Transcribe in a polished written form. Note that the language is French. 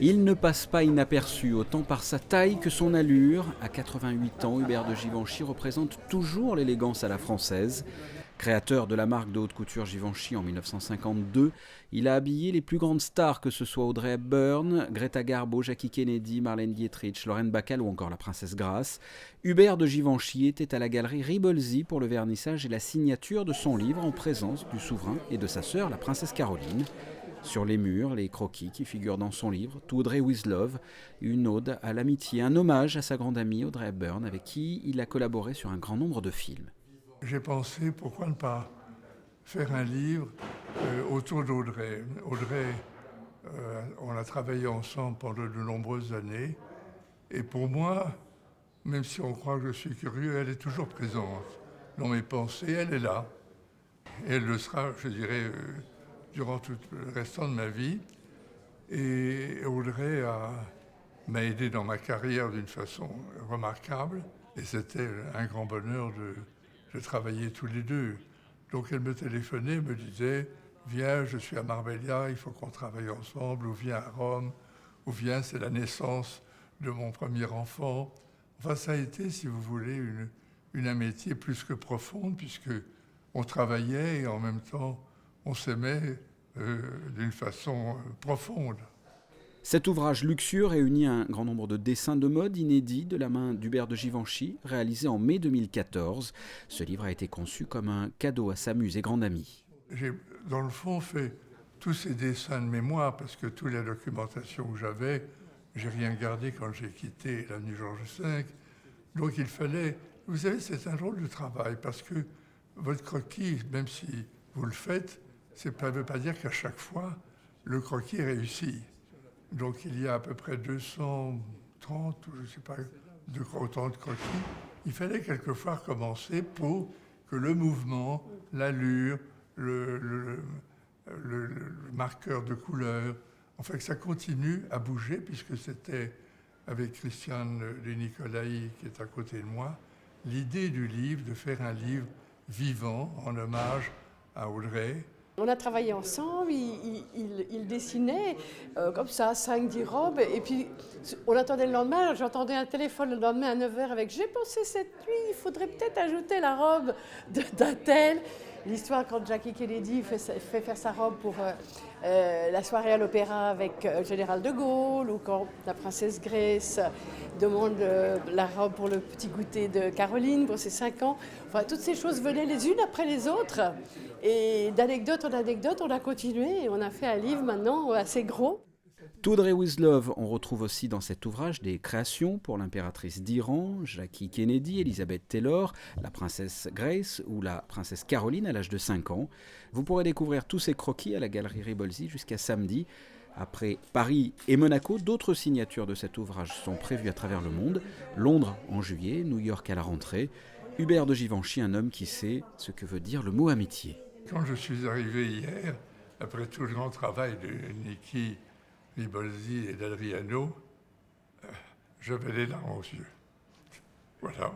Il ne passe pas inaperçu, autant par sa taille que son allure. À 88 ans, Hubert de Givenchy représente toujours l'élégance à la française. Créateur de la marque de haute couture Givenchy en 1952, il a habillé les plus grandes stars, que ce soit Audrey Hepburn, Greta Garbo, Jackie Kennedy, Marlène Dietrich, Lorraine Bacall ou encore la princesse Grace. Hubert de Givenchy était à la galerie Ribolzi pour le vernissage et la signature de son livre en présence du souverain et de sa sœur, la princesse Caroline. Sur les murs, les croquis qui figurent dans son livre, To Audrey with Love, une ode à l'amitié, un hommage à sa grande amie Audrey Hepburn, avec qui il a collaboré sur un grand nombre de films. J'ai pensé, pourquoi ne pas faire un livre autour d'Audrey. Audrey, on a travaillé ensemble pendant de nombreuses années, et pour moi, même si on croit que je suis curieux, elle est toujours présente dans mes pensées, elle est là. Et elle le sera, je dirais, durant tout le restant de ma vie. Et Audrey m'a aidé dans ma carrière d'une façon remarquable. Et c'était un grand bonheur de travailler tous les deux. Donc elle me téléphonait, me disait « Viens, je suis à Marbella, il faut qu'on travaille ensemble » ou « Viens à Rome » ou « Viens, c'est la naissance de mon premier enfant ». Enfin, ça a été, si vous voulez, une amitié plus que profonde, puisque on travaillait et en même temps on s'aimait d'une façon profonde. Cet ouvrage luxueux réunit un grand nombre de dessins de mode inédits de la main d'Hubert de Givenchy, réalisé en mai 2014. Ce livre a été conçu comme un cadeau à sa muse et grande amie. J'ai, dans le fond, fait tous ces dessins de mémoire, parce que toute la documentation que j'avais, j'ai rien gardé quand j'ai quitté l'avenue Georges V. Donc il fallait... Vous savez, c'est un drôle de travail, parce que votre croquis, même si vous le faites, ça ne veut pas dire qu'à chaque fois, le croquis réussit. Donc il y a à peu près 230, ou je ne sais pas, autant de croquis. Il fallait quelquefois recommencer pour que le mouvement, l'allure, le marqueur de couleur, enfin que ça continue à bouger, puisque c'était avec Christiane de Nicolaï, qui est à côté de moi, l'idée du livre, de faire un livre vivant en hommage à Audrey. On a travaillé ensemble, il dessinait comme ça, 5-10 robes, et puis on attendait le lendemain, j'entendais un téléphone le lendemain à 9h avec « J'ai pensé cette nuit, il faudrait peut-être ajouter la robe d'un tel ». L'histoire quand Jackie Kennedy fait faire sa robe pour la soirée à l'opéra avec le général de Gaulle, ou quand la princesse Grace demande la robe pour le petit goûter de Caroline pour ses 5 ans. Enfin, toutes ces choses venaient les unes après les autres. Et d'anecdote en anecdote, on a continué et on a fait un livre maintenant assez gros. To Audrey with Love, on retrouve aussi dans cet ouvrage des créations pour l'impératrice d'Iran, Jackie Kennedy, Elizabeth Taylor, la princesse Grace ou la princesse Caroline à l'âge de 5 ans. Vous pourrez découvrir tous ces croquis à la galerie Ribolzi jusqu'à samedi. Après Paris et Monaco, d'autres signatures de cet ouvrage sont prévues à travers le monde. Londres en juillet, New York à la rentrée. Hubert de Givenchy, un homme qui sait ce que veut dire le mot amitié. Quand je suis arrivé hier, après tout le grand travail de Niki Ribolzi et d'Adriano, j'avais les larmes aux yeux. Voilà.